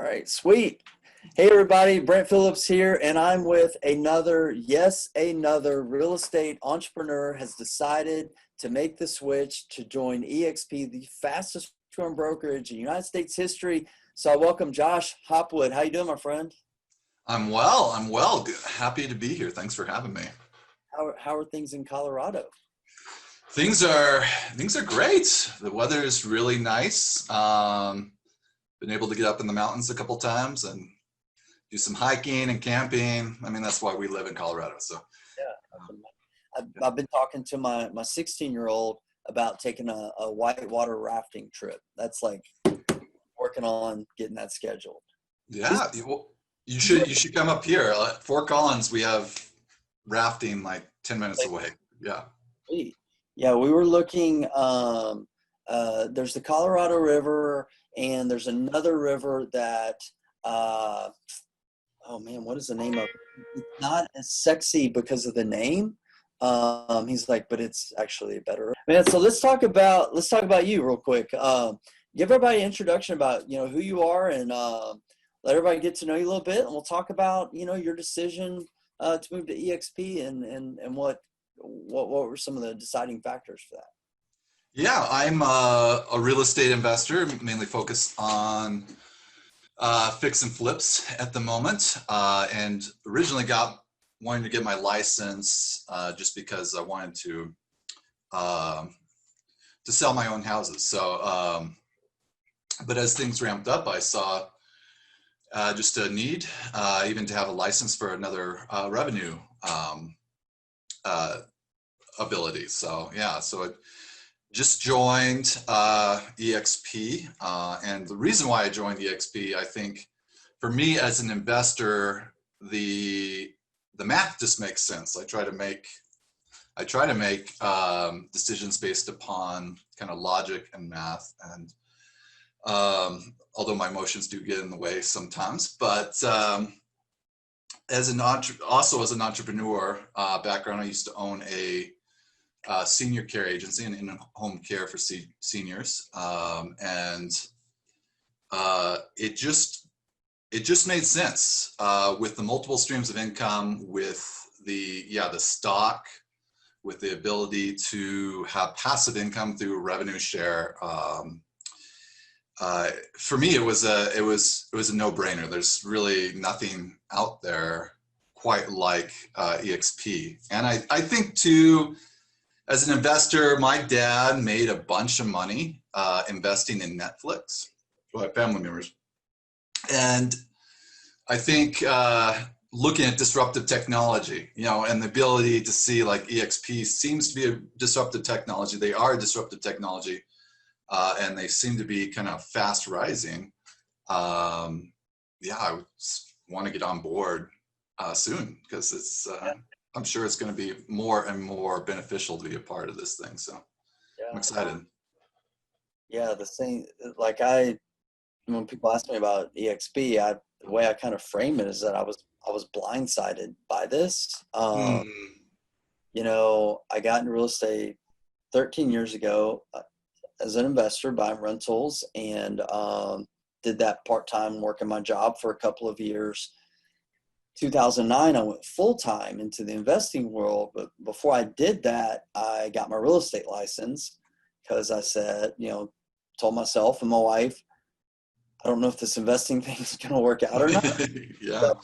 right, sweet. Hey everybody, Brant Phillips here, and I'm with another real estate entrepreneur has decided to make the switch to join eXp, the fastest growing brokerage in United States history. So I welcome Josh Hopwood. How you doing, my friend? I'm well. I'm well. Happy to be here. Thanks for having me. How are things in Colorado? Things are great. The weather is really nice. Been able to get up in the mountains a couple times and do some hiking and camping. I mean, that's why we live in Colorado. So Yeah, I've been talking to my 16-year-old about taking a whitewater rafting trip. That's like working on getting that scheduled. yeah, you should come up here. Fort Collins, we have rafting like 10 minutes away. Yeah. Sweet. Yeah, we were looking. There's the Colorado River, and there's another river that. Oh man, what is the name of it? It's not as sexy because of the name. He's like, but it's actually better. Man, so let's talk about you real quick. Give everybody an introduction about who you are, and let everybody get to know you a little bit, and we'll talk about your decision to move to eXp and what were some of the deciding factors for that. Yeah, I'm a real estate investor, mainly focused on fix and flips at the moment, and originally wanting to get my license just because I wanted to sell my own houses. So, but as things ramped up, I saw just a need, even to have a license for another revenue ability. So yeah, so it just joined eXp, and the reason why I joined eXp, I think, for me as an investor, the math just makes sense. I try to make decisions based upon kind of logic and math, and although my emotions do get in the way sometimes, but as an entrepreneur background, I used to own a senior care agency and in-home care for seniors, and it just made sense with the multiple streams of income, with the stock, with the ability to have passive income through revenue share. For me, it was a no-brainer. There's really nothing out there quite like eXp, and I think too, as an investor, my dad made a bunch of money investing in Netflix, well, family members. And I think looking at disruptive technology, and the ability to see like eXp seems to be a disruptive technology. They are a disruptive technology, and they seem to be kind of fast rising. I would want to get on board soon, because it's I'm sure it's going to be more and more beneficial to be a part of this thing. So Yeah. I'm excited. Yeah, the same. Like when people ask me about eXp, the way I kind of frame it is that I was blindsided by this. Mm. I got into real estate 13 years ago as an investor buying rentals, and did that part-time working my job for a couple of years. 2009, I went full-time into the investing world, but before I did that, I got my real estate license because I said, told myself and my wife, I don't know if this investing thing is going to work out or not. Yeah. So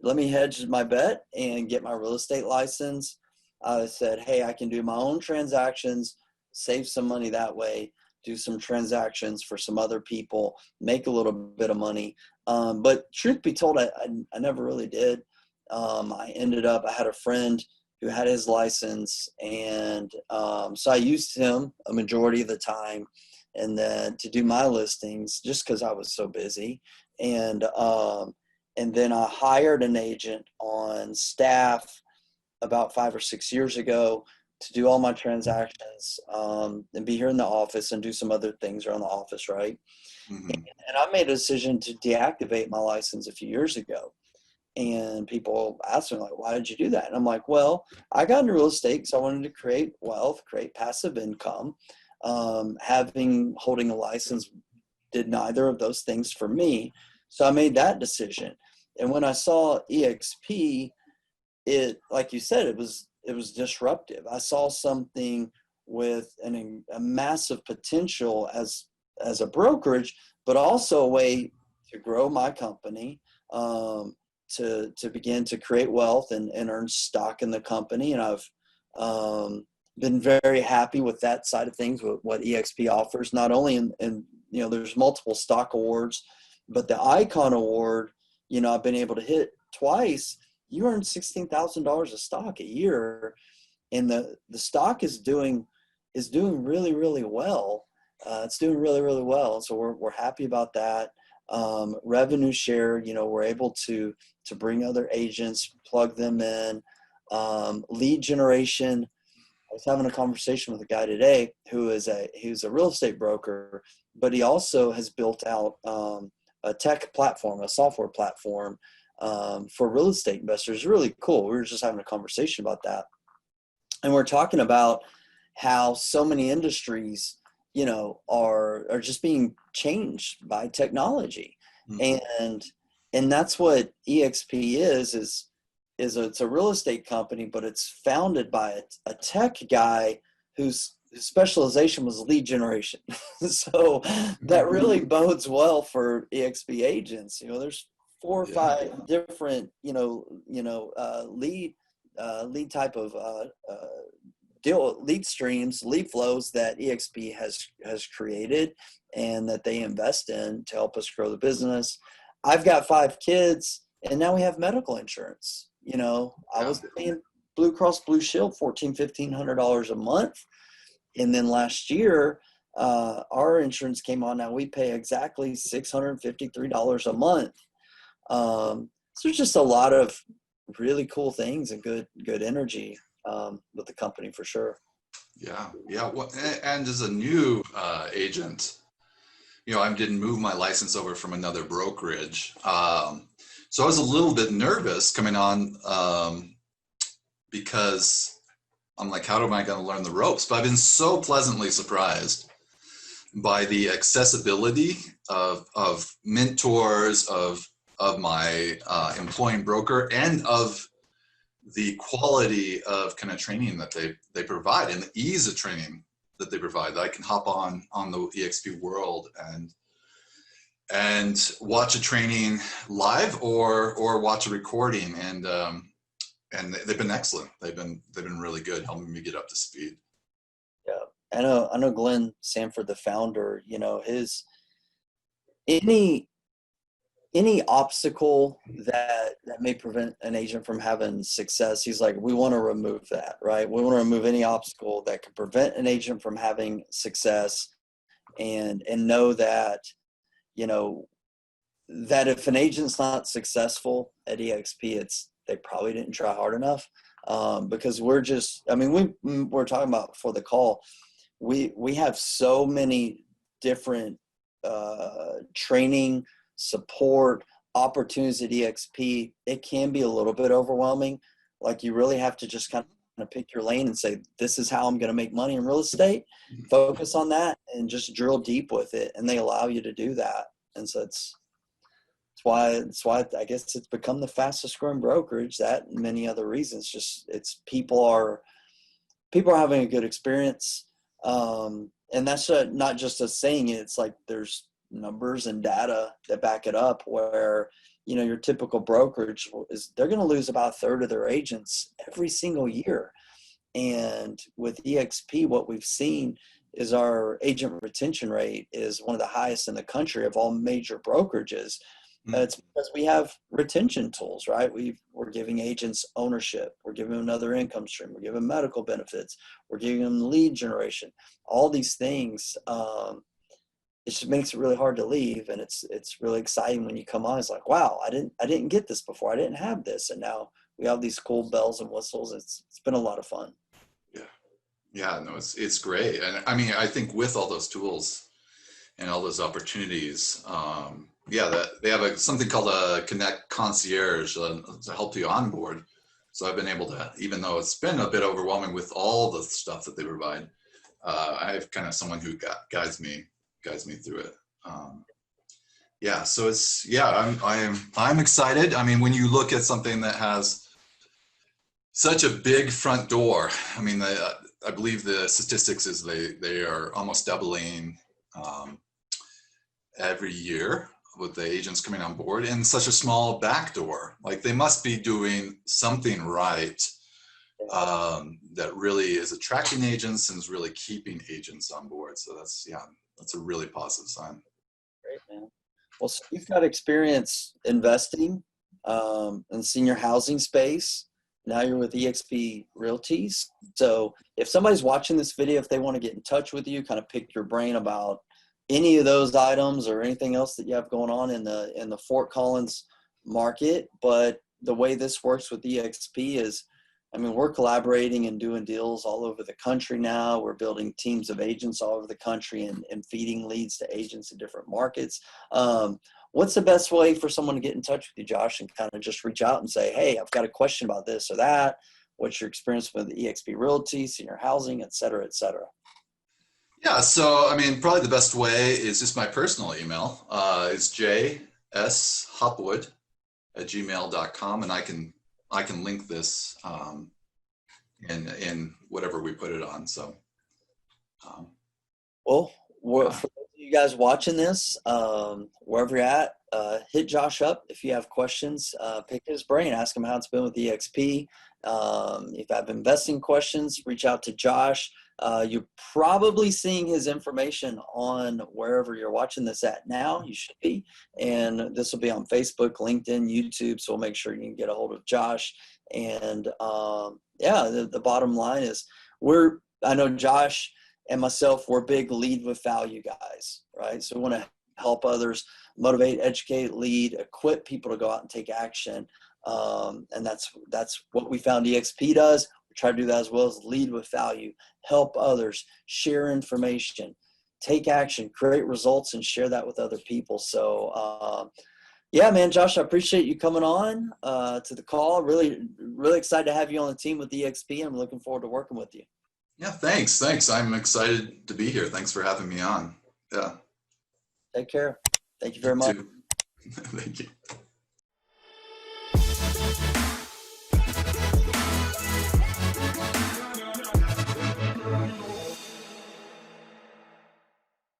let me hedge my bet and get my real estate license. I said, hey, I can do my own transactions, save some money that way, do some transactions for some other people, make a little bit of money. But truth be told, I never really did. I had a friend who had his license, and so I used him a majority of the time, and then to do my listings just because I was so busy. And then I hired an agent on staff about 5 or 6 years ago to do all my transactions, and be here in the office and do some other things around the office, right? Mm-hmm. And I made a decision to deactivate my license a few years ago. And people ask me, like, why did you do that? And I'm like, well, I got into real estate because I wanted to create wealth, create passive income. Holding a license did neither of those things for me. So I made that decision. And when I saw eXp, it, like you said, it was disruptive. I saw something with a massive potential as a brokerage, but also a way to grow my company, to begin to create wealth and earn stock in the company. And I've been very happy with that side of things, with what eXp offers, not only in there's multiple stock awards, but the Icon Award, I've been able to hit twice. You earn $16,000 of stock a year, and the stock is doing really, really well. It's doing really, really well. So we're happy about that. Revenue share, we're able to bring other agents, plug them in. Lead generation. I was having a conversation with a guy today who's a real estate broker, but he also has built out a tech platform, a software platform for real estate investors. Really cool. We were just having a conversation about that. And we're talking about how so many industries, are just being changed by technology. Mm-hmm. And that's what eXp is it's a real estate company, but it's founded by a tech guy whose specialization was lead generation. So that really bodes well for eXp agents. There's 4 or 5 different, lead type of lead streams, lead flows that eXp has created and that they invest in to help us grow the business. I've got 5 kids, and now we have medical insurance. I was paying Blue Cross Blue Shield $1,500 a month, and then last year our insurance came on. Now we pay exactly $653 a month. So there's just a lot of really cool things and good energy with the company for sure. Yeah. Well, and as a new agent, I didn't move my license over from another brokerage. So I was a little bit nervous coming on because I'm like, how am I going to learn the ropes? But I've been so pleasantly surprised by the accessibility of mentors, of my employing broker, and of the quality of kind of training that they provide, and the ease of training that they provide, that I can hop on the eXp world and watch a training live or watch a recording, and they've been excellent. They've been really good, helping me get up to speed. Yeah, I know Glenn Sanford, the founder. His any obstacle that may prevent an agent from having success, he's like, we want to remove that, right? We want to remove any obstacle that could prevent an agent from having success, and know that, that if an agent's not successful at eXp, they probably didn't try hard enough. Because we're talking about before the call, we have so many different training, support opportunities at eXp. It can be a little bit overwhelming. Like, you really have to just kind of pick your lane and say, this is how I'm going to make money in real estate. Focus on that and just drill deep with it. And they allow you to do that. And so it's why I guess it's become the fastest growing brokerage. That and many other reasons. It's people are having a good experience. And that's not just us saying it. It's like there's numbers and data that back it up, where your typical brokerage they're going to lose about a third of their agents every single year. And with eXp, what we've seen is our agent retention rate is one of the highest in the country of all major brokerages. It's because we have retention tools, right? We're giving agents ownership. We're giving them another income stream. We're giving them medical benefits. We're giving them lead generation. All these things. It just makes it really hard to leave, and it's really exciting when you come on. It's like, wow, I didn't get this before. I didn't have this, and now we have these cool bells and whistles. It's been a lot of fun. Yeah, no, it's great. And I think with all those tools and all those opportunities, that they have something called a Connect Concierge to help you onboard. So I've been able to, even though it's been a bit overwhelming with all the stuff that they provide, I have kind of someone who guides me through it. Yeah, so I'm excited. I mean, when you look at something that has such a big front door, I mean, I believe the statistics is they are almost doubling every year with the agents coming on board, and such a small back door. Like, they must be doing something right that really is attracting agents and is really keeping agents on board. So that's a really positive sign. Great, man. Well, so you've got experience investing in senior housing space. Now you're with eXp Realties. So if somebody's watching this video, if they want to get in touch with you, kind of pick your brain about any of those items or anything else that you have going on in the Fort Collins market. But the way this works with eXp is, I mean, we're collaborating and doing deals all over the country now. We're building teams of agents all over the country and feeding leads to agents in different markets. What's the best way for someone to get in touch with you, Josh, and kind of just reach out and say, hey, I've got a question about this or that. What's your experience with eXp Realty, senior housing, et cetera, et cetera? Yeah, so I mean, probably the best way is just my personal email. It's jshopwood@gmail.com, and I can link this in whatever we put it on. So, Well, for you guys watching this, wherever you're at, hit Josh up if you have questions. Pick his brain, ask him how it's been with eXp. If you have investing questions, reach out to Josh. You're probably seeing his information on wherever you're watching this at now. You should be. And this will be on Facebook, LinkedIn, YouTube. So we'll make sure you can get a hold of Josh. And the bottom line is I know Josh and myself, we're big lead with value guys, right? So we want to help others, motivate, educate, lead, equip people to go out and take action. And that's what we found eXp does. We try to do that as well as lead with value, help others, share information, take action, create results, and share that with other people. So, yeah, man, Josh, I appreciate you coming on to the call. Really, really excited to have you on the team with eXp. I'm looking forward to working with you. yeah, thanks. I'm excited to be here. Thanks for having me on. Yeah. Take care. Thank you very much. Thank you.